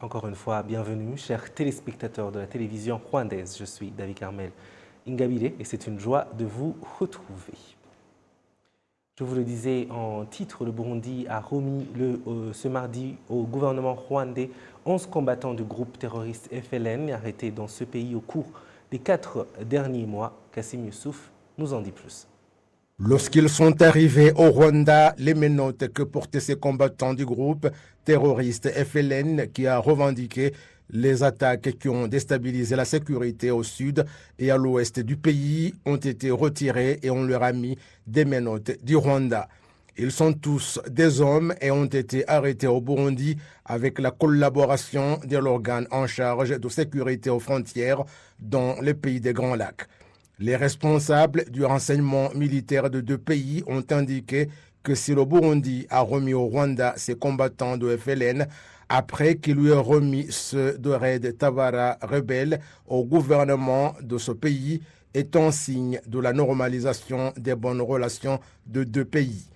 Encore une fois, bienvenue, chers téléspectateurs de la télévision rwandaise. Je suis David Carmel Ingabire et c'est une joie de vous retrouver. Je vous le disais en titre, le Burundi a remis ce mardi au gouvernement rwandais 11 combattants du groupe terroriste FLN arrêtés dans ce pays au cours des 4 derniers mois. Kassim Youssouf nous en dit plus. Lorsqu'ils sont arrivés au Rwanda, les menottes que portaient ces combattants du groupe terroriste FLN qui a revendiqué les attaques qui ont déstabilisé la sécurité au sud et à l'ouest du pays ont été retirées et on leur a mis des menottes du Rwanda. Ils sont tous des hommes et ont été arrêtés au Burundi avec la collaboration de l'organe en charge de sécurité aux frontières dans les pays des Grands Lacs. Les responsables du renseignement militaire de deux pays ont indiqué que si le Burundi a remis au Rwanda ses combattants de FLN, après qu'il lui ait remis ceux de Red Tabara rebelles au gouvernement de ce pays, est un signe de la normalisation des bonnes relations de deux pays.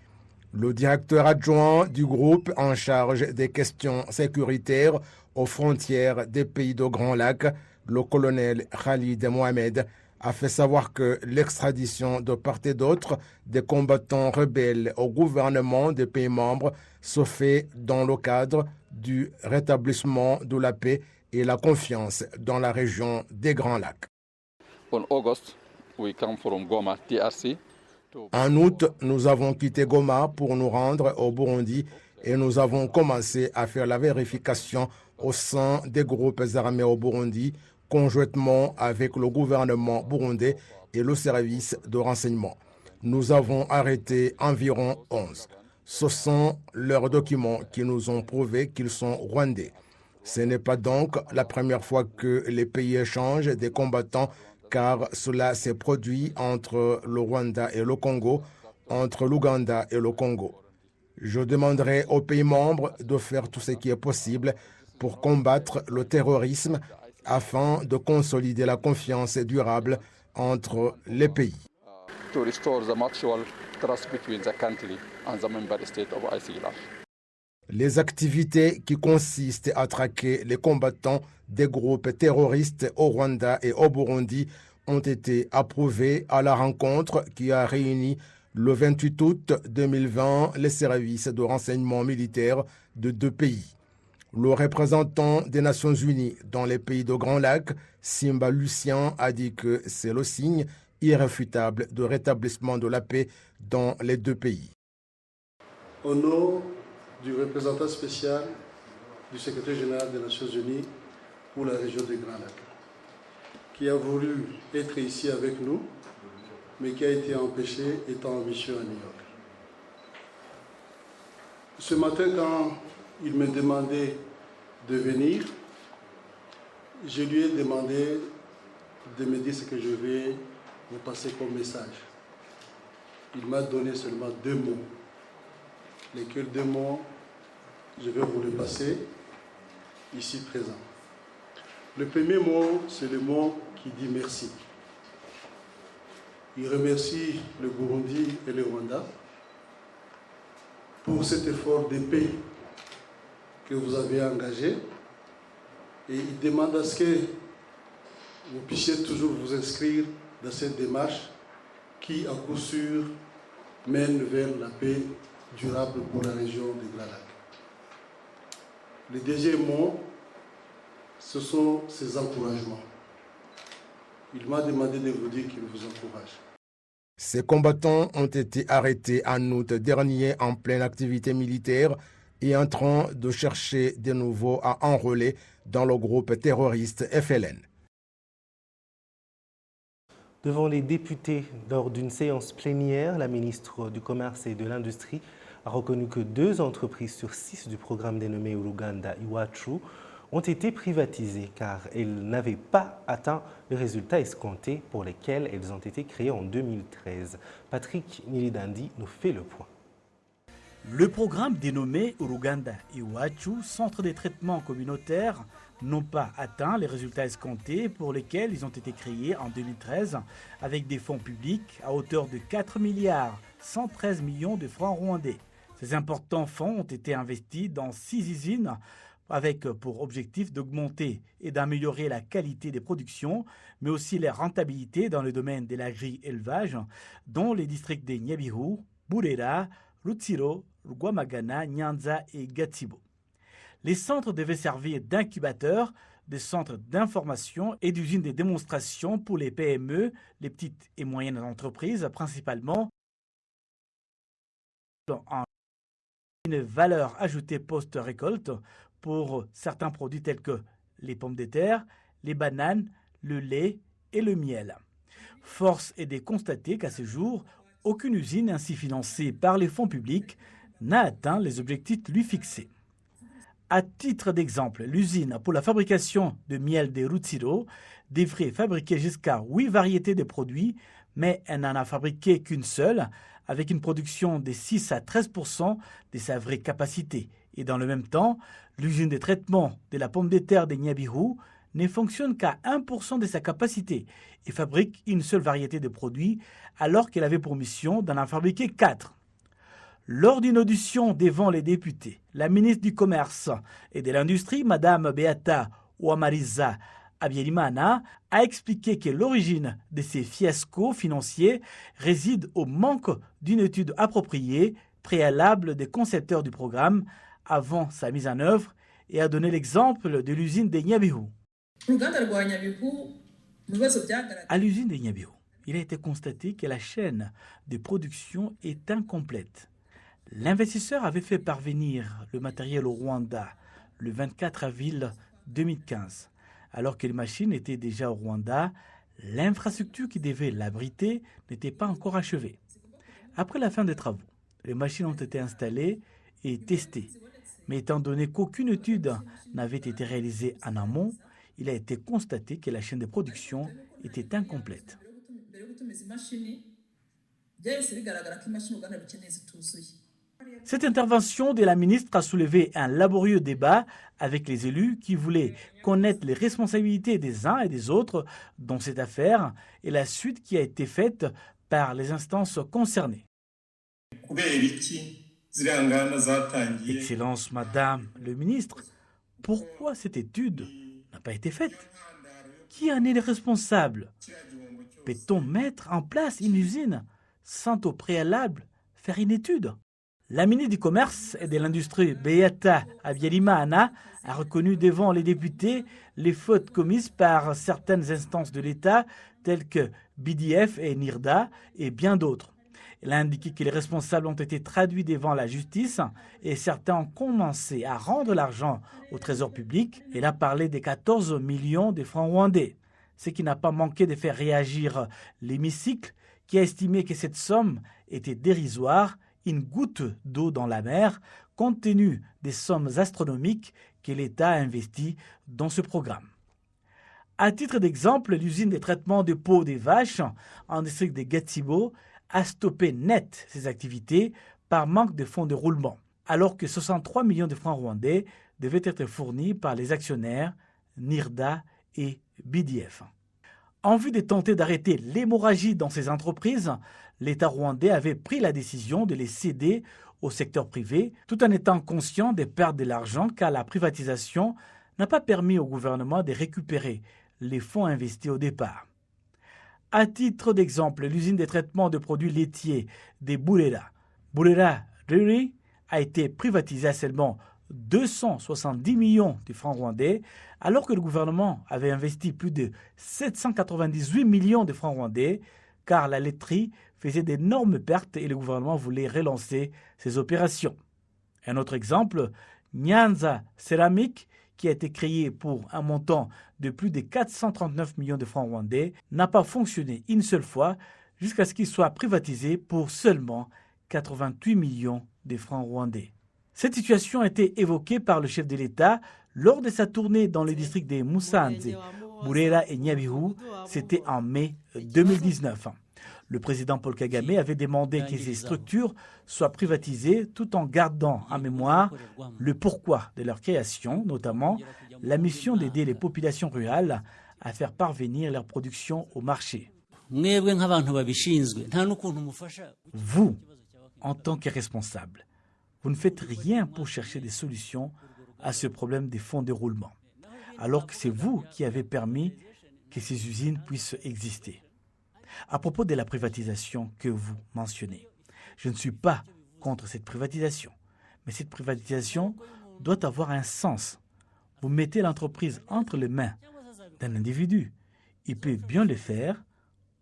Le directeur adjoint du groupe en charge des questions sécuritaires aux frontières des pays de Grands Lacs, le colonel Khalid Mohamed, a fait savoir que l'extradition de part et d'autre des combattants rebelles au gouvernement des pays membres se fait dans le cadre du rétablissement de la paix et la confiance dans la région des Grands Lacs. En août, nous avons quitté Goma pour nous rendre au Burundi et nous avons commencé à faire la vérification au sein des groupes armés au Burundi, conjointement avec le gouvernement burundais et le service de renseignement. Nous avons arrêté environ 11. Ce sont leurs documents qui nous ont prouvé qu'ils sont rwandais. Ce n'est pas donc la première fois que les pays échangent des combattants, car cela s'est produit entre le Rwanda et le Congo, entre l'Ouganda et le Congo. Je demanderai aux pays membres de faire tout ce qui est possible pour combattre le terrorisme afin de consolider la confiance durable entre les pays. Les activités qui consistent à traquer les combattants des groupes terroristes au Rwanda et au Burundi ont été approuvées à la rencontre qui a réuni le 28 août 2020 les services de renseignement militaire de deux pays. Le représentant des Nations Unies dans les pays de Grands Lacs, Simba Lucien, a dit que c'est le signe irréfutable de rétablissement de la paix dans les deux pays. Au nom du représentant spécial du secrétaire général des Nations Unies pour la région des Grands Lacs, qui a voulu être ici avec nous, mais qui a été empêché étant en mission à New York. Ce matin, quand il me demandait de venir, je lui ai demandé de me dire ce que je vais vous passer comme message. Il m'a donné seulement 2 mots. Lesquels 2 mots, je vais vous les passer ici présent. Le premier mot, c'est le mot qui dit merci. Il remercie le Burundi et le Rwanda pour cet effort de paix que vous avez engagé, et il demande à ce que vous puissiez toujours vous inscrire dans cette démarche qui, à coup sûr, mène vers la paix durable pour la région des Grands Lacs. Le deuxième mot, ce sont ses encouragements. Il m'a demandé de vous dire qu'il vous encourage. Ces combattants ont été arrêtés en août dernier en pleine activité militaire et en train de chercher de nouveau à enrôler dans le groupe terroriste FLN. Devant les députés, lors d'une séance plénière, la ministre du Commerce et de l'Industrie a reconnu que 2 entreprises sur 6 du programme dénommé Uruganda Iwachu ont été privatisées car elles n'avaient pas atteint les résultats escomptés pour lesquels elles ont été créées en 2013. Patrick Nilidandi nous fait le point. Le programme dénommé Uruganda Iwachu, centre de traitement communautaire, n'ont pas atteint les résultats escomptés pour lesquels ils ont été créés en 2013 avec des fonds publics à hauteur de 4 milliards 113 millions de francs rwandais. Ces importants fonds ont été investis dans 6 usines avec pour objectif d'augmenter et d'améliorer la qualité des productions, mais aussi la rentabilité dans le domaine de l'agri-élevage, dans les districts de Nyabihu, Burera, Rutsiro, Rwamagana, Nyanza et Gatsibo. Les centres devaient servir d'incubateurs, de centres d'information et d'usines de démonstration pour les PME, les petites et moyennes entreprises, principalement en une valeur ajoutée post-récolte pour certains produits tels que les pommes de terre, les bananes, le lait et le miel. Force est de constater qu'à ce jour, aucune usine ainsi financée par les fonds publics n'a atteint les objectifs lui fixés. À titre d'exemple, l'usine pour la fabrication de miel de Rutsiro devrait fabriquer jusqu'à 8 variétés de produits, mais elle n'en a fabriqué qu'une seule, avec une production de 6 à 13% de sa vraie capacité. Et dans le même temps, l'usine de traitement de la pomme de terre de Nyabihu ne fonctionne qu'à 1% de sa capacité et fabrique une seule variété de produits alors qu'elle avait pour mission d'en fabriquer 4. Lors d'une audition devant les députés, la ministre du Commerce et de l'Industrie, Mme Beata Uwamariza Habyarimana, a expliqué que l'origine de ces fiascos financiers réside au manque d'une étude appropriée, préalable des concepteurs du programme avant sa mise en œuvre, et a donné l'exemple de l'usine de Nyabihu. À l'usine de Nyabihu, il a été constaté que la chaîne de production est incomplète. L'investisseur avait fait parvenir le matériel au Rwanda le 24 avril 2015. Alors que les machines étaient déjà au Rwanda, l'infrastructure qui devait l'abriter n'était pas encore achevée. Après la fin des travaux, les machines ont été installées et testées. Mais étant donné qu'aucune étude n'avait été réalisée en amont, il a été constaté que la chaîne de production était incomplète. Cette intervention de la ministre a soulevé un laborieux débat avec les élus qui voulaient connaître les responsabilités des uns et des autres dans cette affaire et la suite qui a été faite par les instances concernées. Excellence, Madame le ministre, pourquoi cette étude n'a pas été faite? Qui en est le responsable? Peut-on mettre en place une usine sans au préalable faire une étude? La ministre du Commerce et de l'Industrie, Beata Habyarimana, a reconnu devant les députés les fautes commises par certaines instances de l'État, telles que BDF et NIRDA et bien d'autres. Elle a indiqué que les responsables ont été traduits devant la justice et certains ont commencé à rendre l'argent au trésor public. Elle a parlé des 14 millions de francs rwandais, ce qui n'a pas manqué de faire réagir l'hémicycle qui a estimé que cette somme était dérisoire, une goutte d'eau dans la mer, compte tenu des sommes astronomiques que l'État a investies dans ce programme. À titre d'exemple, l'usine de traitement de peau des vaches en district de Gatsibo a stoppé net ses activités par manque de fonds de roulement, alors que 63 millions de francs rwandais devaient être fournis par les actionnaires NIRDA et BDF. En vue de tenter d'arrêter l'hémorragie dans ces entreprises, l'État rwandais avait pris la décision de les céder au secteur privé, tout en étant conscient des pertes de l'argent car la privatisation n'a pas permis au gouvernement de récupérer les fonds investis au départ. À titre d'exemple, l'usine de traitement de produits laitiers des Burera Dairy a été privatisée à seulement 270 millions de francs rwandais, alors que le gouvernement avait investi plus de 798 millions de francs rwandais, car la laiterie faisait d'énormes pertes et le gouvernement voulait relancer ses opérations. Un autre exemple, Nyanza Ceramic, qui a été créé pour un montant de plus de 439 millions de francs rwandais, n'a pas fonctionné une seule fois jusqu'à ce qu'il soit privatisé pour seulement 88 millions de francs rwandais. Cette situation a été évoquée par le chef de l'État lors de sa tournée dans les districts de Musanze, Burera et Nyabihu, c'était en mai 2019. Le président Paul Kagame avait demandé que ces structures soient privatisées tout en gardant en mémoire le pourquoi de leur création, notamment la mission d'aider les populations rurales à faire parvenir leur production au marché. Vous, en tant que responsable, vous ne faites rien pour chercher des solutions à ce problème des fonds de roulement, alors que c'est vous qui avez permis que ces usines puissent exister. À propos de la privatisation que vous mentionnez, je ne suis pas contre cette privatisation, mais cette privatisation doit avoir un sens. Vous mettez l'entreprise entre les mains d'un individu. Il peut bien le faire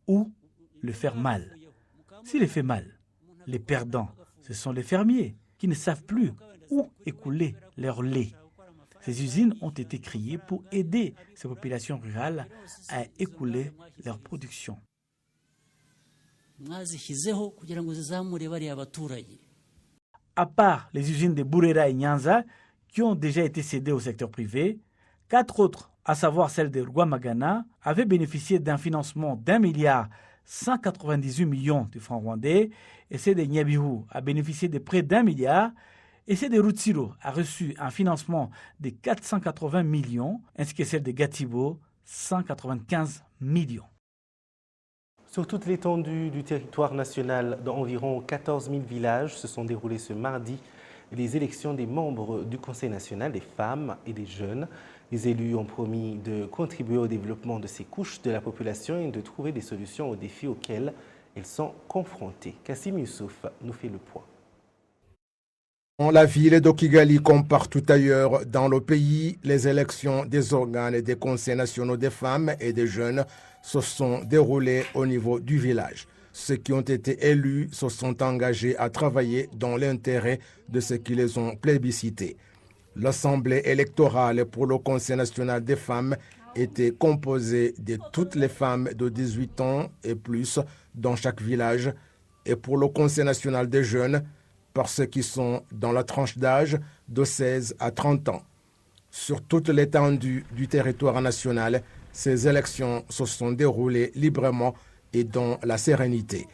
ou le faire mal. S'il le fait mal, les perdants, ce sont les fermiers qui ne savent plus où écouler leur lait. Ces usines ont été créées pour aider ces populations rurales à écouler leur production. À part les usines de Burera et Nyanza, qui ont déjà été cédées au secteur privé, 4 autres, à savoir celle de Rwamagana, avaient bénéficié d'un financement d'1,198 milliard de francs rwandais, et celle de Nyabihu a bénéficié de près d'1 milliard, et celle de Rutsiro a reçu un financement de 480 millions, ainsi que celle de Gatibo, 195 millions. Sur toute l'étendue du territoire national, dans environ 14 000 villages, se sont déroulées ce mardi les élections des membres du Conseil national des femmes et des jeunes. Les élus ont promis de contribuer au développement de ces couches de la population et de trouver des solutions aux défis auxquels elles sont confrontées. Kassim Youssouf nous fait le point. Dans la ville de Kigali, comme partout ailleurs dans le pays, les élections des organes et des conseils nationaux des femmes et des jeunes se sont déroulées au niveau du village. Ceux qui ont été élus se sont engagés à travailler dans l'intérêt de ceux qui les ont plébiscités. L'Assemblée électorale pour le Conseil national des femmes était composée de toutes les femmes de 18 ans et plus dans chaque village, et pour le Conseil national des jeunes, par ceux qui sont dans la tranche d'âge de 16 à 30 ans. Sur toute l'étendue du territoire national, ces élections se sont déroulées librement et dans la sérénité.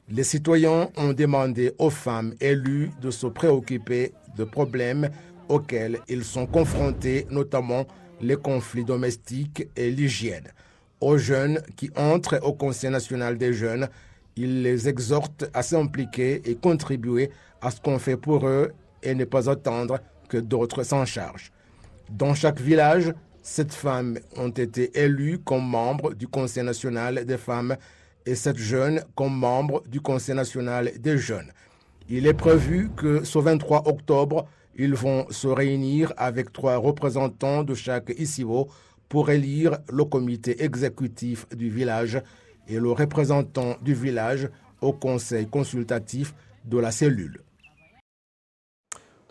Les citoyens ont demandé aux femmes élues de se préoccuper de problèmes auxquels ils sont confrontés, notamment les conflits domestiques et l'hygiène. Aux jeunes qui entrent au Conseil national des jeunes, ils les exhortent à s'impliquer et contribuer à ce qu'on fait pour eux et ne pas attendre que d'autres s'en chargent. Dans chaque village, 7 femmes ont été élues comme membres du Conseil national des femmes et 7 jeunes comme membres du Conseil national des jeunes. Il est prévu que ce 23 octobre, ils vont se réunir avec 3 représentants de chaque ICIO pour élire le comité exécutif du village et le représentant du village au conseil consultatif de la cellule.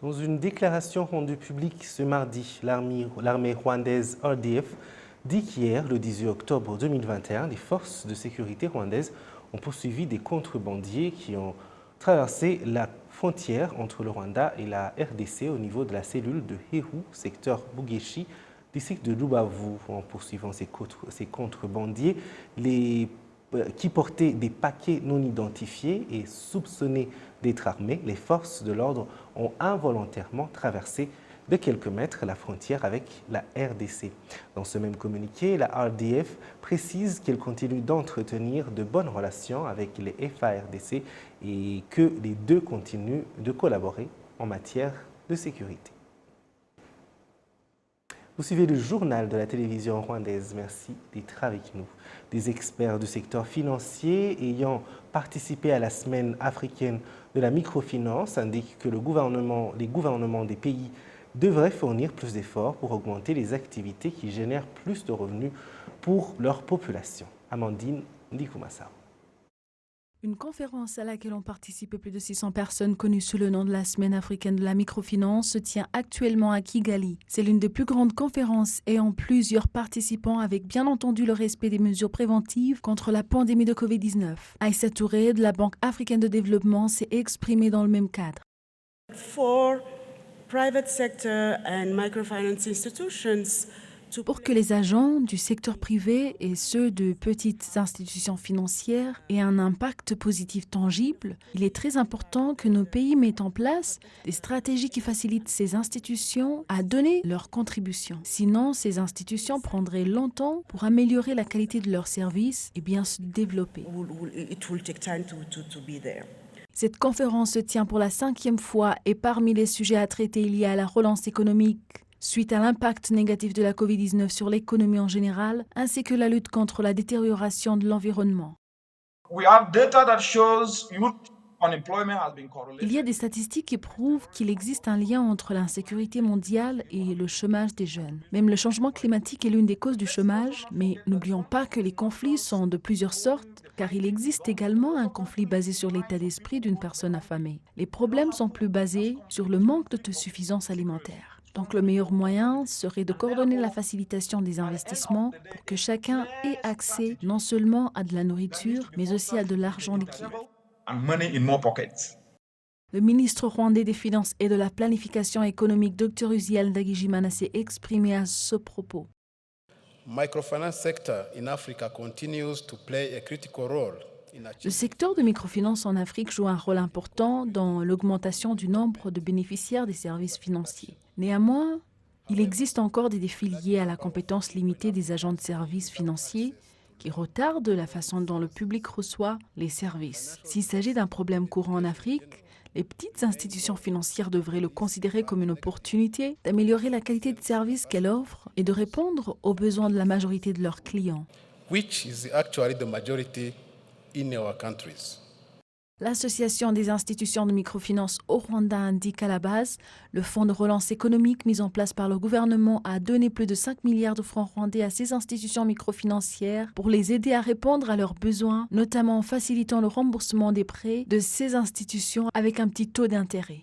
Dans une déclaration rendue publique ce mardi, l'armée rwandaise RDF dit qu'hier, le 18 octobre 2021, les forces de sécurité rwandaises ont poursuivi des contrebandiers qui ont traversé la frontière entre le Rwanda et la RDC au niveau de la cellule de Hehu, secteur Bugeshi, district de Rubavu. En poursuivant ces contrebandiers, qui portaient des paquets non identifiés et soupçonnés d'être armés, les forces de l'ordre ont involontairement traversé de quelques mètres la frontière avec la RDC. Dans ce même communiqué, la RDF précise qu'elle continue d'entretenir de bonnes relations avec les FARDC et que les deux continuent de collaborer en matière de sécurité. Vous suivez le journal de la télévision rwandaise. Merci d'être avec nous. Des experts du secteur financier ayant participé à la semaine africaine de la microfinance indiquent que les gouvernements des pays devraient fournir plus d'efforts pour augmenter les activités qui génèrent plus de revenus pour leur population. Amandine Ndikoumassa. Une conférence à laquelle ont participé plus de 600 personnes connue sous le nom de la Semaine africaine de la microfinance se tient actuellement à Kigali. C'est l'une des plus grandes conférences ayant plusieurs participants avec bien entendu le respect des mesures préventives contre la pandémie de Covid-19. Aïssa Touré de la Banque africaine de développement s'est exprimée dans le même cadre. Pour que les agents du secteur privé et ceux de petites institutions financières aient un impact positif tangible, il est très important que nos pays mettent en place des stratégies qui facilitent ces institutions à donner leur contribution. Sinon, ces institutions prendraient longtemps pour améliorer la qualité de leurs services et bien se développer. Cette conférence se tient pour la 5e fois et parmi les sujets à traiter, il y a la relance économique suite à l'impact négatif de la Covid-19 sur l'économie en général, ainsi que la lutte contre la détérioration de l'environnement. Il y a des statistiques qui prouvent qu'il existe un lien entre l'insécurité mondiale et le chômage des jeunes. Même le changement climatique est l'une des causes du chômage, mais n'oublions pas que les conflits sont de plusieurs sortes, car il existe également un conflit basé sur l'état d'esprit d'une personne affamée. Les problèmes sont plus basés sur le manque d'autosuffisance alimentaire. Donc le meilleur moyen serait de coordonner la facilitation des investissements pour que chacun ait accès non seulement à de la nourriture, mais aussi à de l'argent liquide. Le ministre rwandais des Finances et de la Planification économique, Dr Uziel Ndagijimana, s'est exprimé à ce propos. Le secteur de microfinance en Afrique joue un rôle important dans l'augmentation du nombre de bénéficiaires des services financiers. Néanmoins, il existe encore des défis liés à la compétence limitée des agents de services financiers qui retardent la façon dont le public reçoit les services. S'il s'agit d'un problème courant en Afrique, les petites institutions financières devraient le considérer comme une opportunité d'améliorer la qualité de service qu'elles offrent et de répondre aux besoins de la majorité de leurs clients. L'Association des institutions de microfinance au Rwanda indique à la base, le fonds de relance économique mis en place par le gouvernement a donné plus de 5 milliards de francs rwandais à ces institutions microfinancières pour les aider à répondre à leurs besoins, notamment en facilitant le remboursement des prêts de ces institutions avec un petit taux d'intérêt.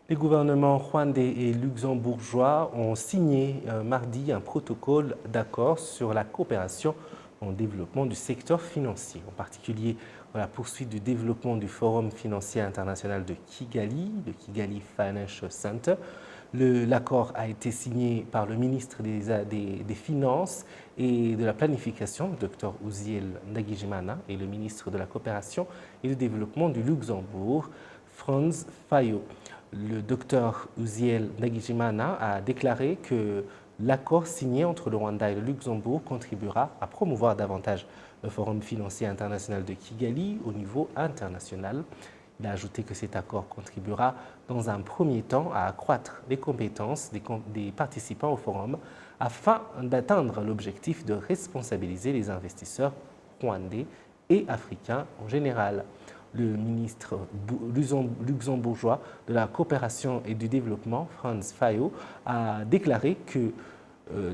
Les gouvernements rwandais et luxembourgeois ont signé mardi un protocole d'accord sur la coopération en développement du secteur financier, en particulier dans la poursuite du développement du Forum financier international de Kigali, le Kigali Financial Center. L'accord a été signé par le ministre des Finances et de la Planification, Dr Uziel Ndagijimana, et le ministre de la Coopération et du Développement du Luxembourg, Franz Fayo. Le Dr Uziel Ndagijimana a déclaré que l'accord signé entre le Rwanda et le Luxembourg contribuera à promouvoir davantage le Forum financier international de Kigali au niveau international. Il a ajouté que cet accord contribuera dans un premier temps à accroître les compétences des participants au forum afin d'atteindre l'objectif de responsabiliser les investisseurs rwandais et africains en général. Le ministre luxembourgeois de la coopération et du développement, Franz Fayo, a déclaré que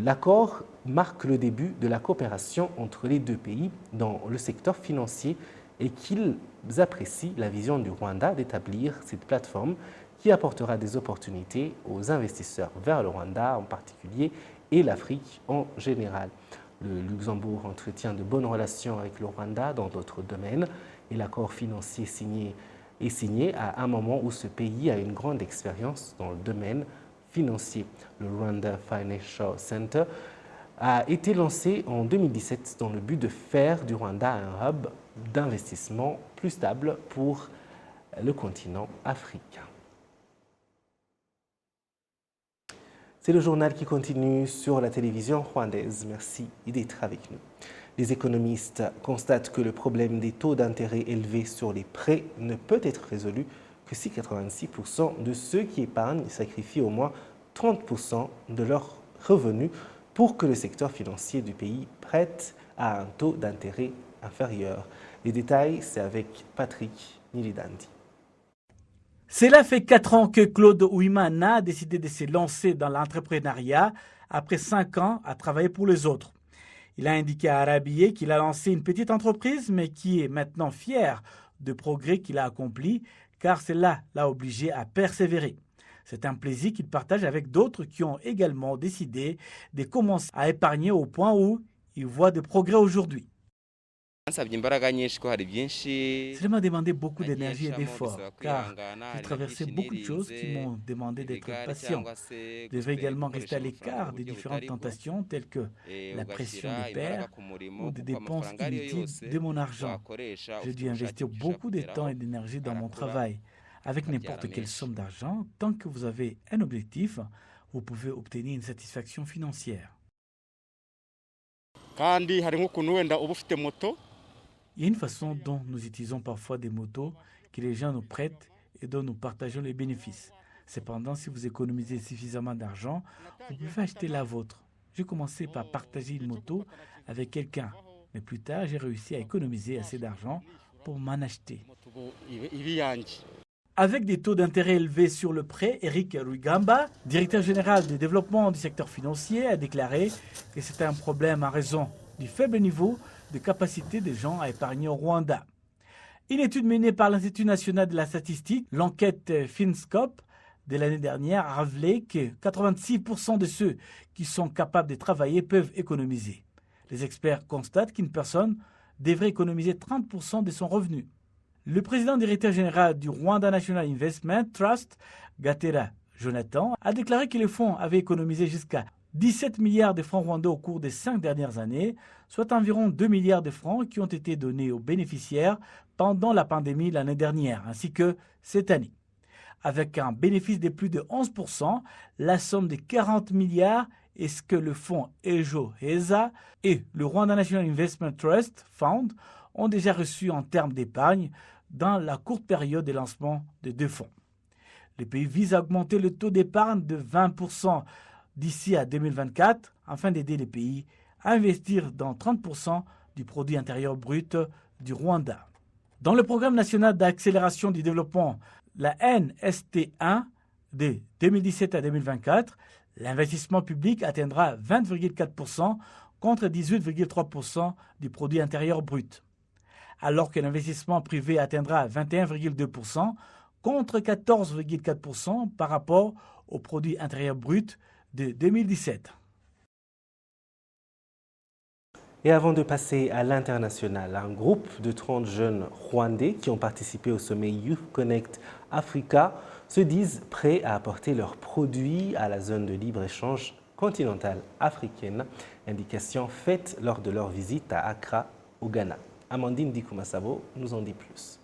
l'accord marque le début de la coopération entre les deux pays dans le secteur financier et qu'ils apprécient la vision du Rwanda d'établir cette plateforme qui apportera des opportunités aux investisseurs vers le Rwanda en particulier et l'Afrique en général. Le Luxembourg entretient de bonnes relations avec le Rwanda dans d'autres domaines et l'accord financier est signé à un moment où ce pays a une grande expérience dans le domaine financier. Le Rwanda Financial Center a été lancé en 2017 dans le but de faire du Rwanda un hub d'investissement plus stable pour le continent africain. C'est le journal qui continue sur la télévision rwandaise. Merci d'être avec nous. Les économistes constatent que le problème des taux d'intérêt élevés sur les prêts ne peut être résolu que si 86% de ceux qui épargnent sacrifient au moins 30% de leurs revenus pour que le secteur financier du pays prête à un taux d'intérêt inférieur. Les détails, c'est avec Patrick Nilidandi. Cela fait 4 ans que Claude Ouimana a décidé de se lancer dans l'entrepreneuriat après 5 ans à travailler pour les autres. Il a indiqué à Arabié qu'il a lancé une petite entreprise, mais qui est maintenant fier du progrès qu'il a accompli, car cela l'a obligé à persévérer. C'est un plaisir qu'il partage avec d'autres qui ont également décidé de commencer à épargner au point où ils voient des progrès aujourd'hui. Cela m'a demandé beaucoup d'énergie et d'efforts, car j'ai traversé beaucoup de choses qui m'ont demandé d'être patient. Je devais également rester à l'écart des différentes tentations telles que la pression des pairs ou des dépenses inutiles de mon argent. J'ai dû investir beaucoup de temps et d'énergie dans mon travail. Avec n'importe quelle somme d'argent, tant que vous avez un objectif, vous pouvez obtenir une satisfaction financière. Il y a une façon dont nous utilisons parfois des motos que les gens nous prêtent et dont nous partageons les bénéfices. Cependant, si vous économisez suffisamment d'argent, vous pouvez acheter la vôtre. J'ai commencé par partager une moto avec quelqu'un, mais plus tard, j'ai réussi à économiser assez d'argent pour m'en acheter. Avec des taux d'intérêt élevés sur le prêt, Eric Rugamba, directeur général du développement du secteur financier, a déclaré que c'était un problème en raison du faible niveau de capacité des gens à épargner au Rwanda. Une étude menée par l'Institut national de la statistique, l'enquête Finscope de l'année dernière, a révélé que 86% de ceux qui sont capables de travailler peuvent économiser. Les experts constatent qu'une personne devrait économiser 30% de son revenu. Le président directeur général du Rwanda National Investment Trust, Gatera Jonathan, a déclaré que le fonds avait économisé jusqu'à 17 milliards de francs rwandais au cours des 5 dernières années, soit environ 2 milliards de francs qui ont été donnés aux bénéficiaires pendant la pandémie l'année dernière, ainsi que cette année. Avec un bénéfice de plus de 11%, la somme de 40 milliards est ce que le fonds Ejo Heza et le Rwanda National Investment Trust Fund ont déjà reçu en termes d'épargne dans la courte période de lancement des deux fonds. Le pays vise à augmenter le taux d'épargne de 20% d'ici à 2024 afin d'aider les pays à investir dans 30% du produit intérieur brut du Rwanda. Dans le programme national d'accélération du développement, la NST1 de 2017 à 2024, l'investissement public atteindra 20,4% contre 18,3% du produit intérieur brut, alors que l'investissement privé atteindra 21,2% contre 14,4% par rapport au produit intérieur brut de 2017. Et avant de passer à l'international, un groupe de 30 jeunes Rwandais qui ont participé au sommet Youth Connect Africa se disent prêts à apporter leurs produits à la zone de libre-échange continentale africaine, indication faite lors de leur visite à Accra, au Ghana. Amandine Dikumasabo nous en dit plus.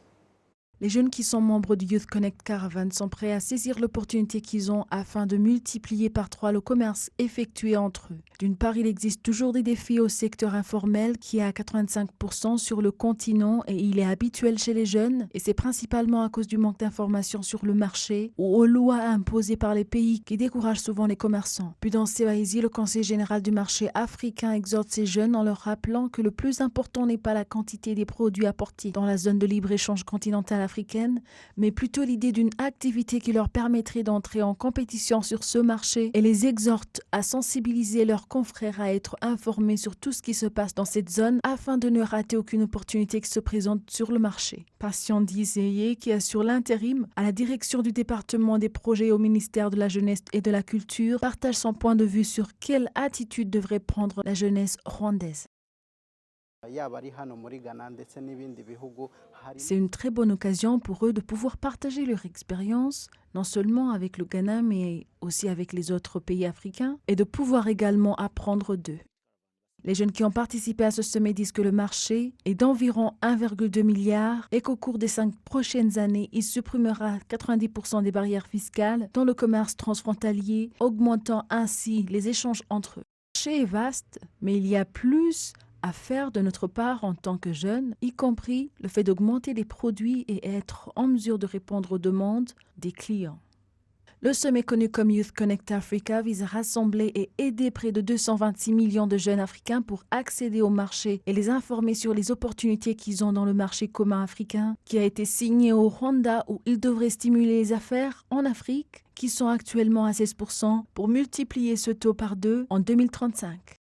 Les jeunes qui sont membres du Youth Connect Caravan sont prêts à saisir l'opportunité qu'ils ont afin de multiplier par 3 le commerce effectué entre eux. D'une part, il existe toujours des défis au secteur informel qui est à 85% sur le continent et il est habituel chez les jeunes et c'est principalement à cause du manque d'informations sur le marché ou aux lois imposées par les pays qui découragent souvent les commerçants. Puis dans Sebaïsi, le conseiller général du marché africain exhorte ces jeunes en leur rappelant que le plus important n'est pas la quantité des produits apportés dans la zone de libre-échange continentale africaine, mais plutôt l'idée d'une activité qui leur permettrait d'entrer en compétition sur ce marché et les exhorte à sensibiliser leurs confrères à être informés sur tout ce qui se passe dans cette zone afin de ne rater aucune opportunité qui se présente sur le marché. Patient Dizeye, qui assure l'intérim à la direction du département des projets au ministère de la Jeunesse et de la Culture, partage son point de vue sur quelle attitude devrait prendre la jeunesse rwandaise. C'est une très bonne occasion pour eux de pouvoir partager leur expérience, non seulement avec le Ghana, mais aussi avec les autres pays africains, et de pouvoir également apprendre d'eux. Les jeunes qui ont participé à ce sommet disent que le marché est d'environ 1,2 milliard et qu'au cours des 5 prochaines années, il supprimera 90% des barrières fiscales dans le commerce transfrontalier, augmentant ainsi les échanges entre eux. Le marché est vaste, mais il y a plus à faire de notre part en tant que jeunes, y compris le fait d'augmenter les produits et être en mesure de répondre aux demandes des clients. Le sommet connu comme Youth Connect Africa vise à rassembler et aider près de 226 millions de jeunes africains pour accéder au marché et les informer sur les opportunités qu'ils ont dans le marché commun africain, qui a été signé au Rwanda où ils devraient stimuler les affaires en Afrique, qui sont actuellement à 16%, pour multiplier ce taux par 2 en 2035.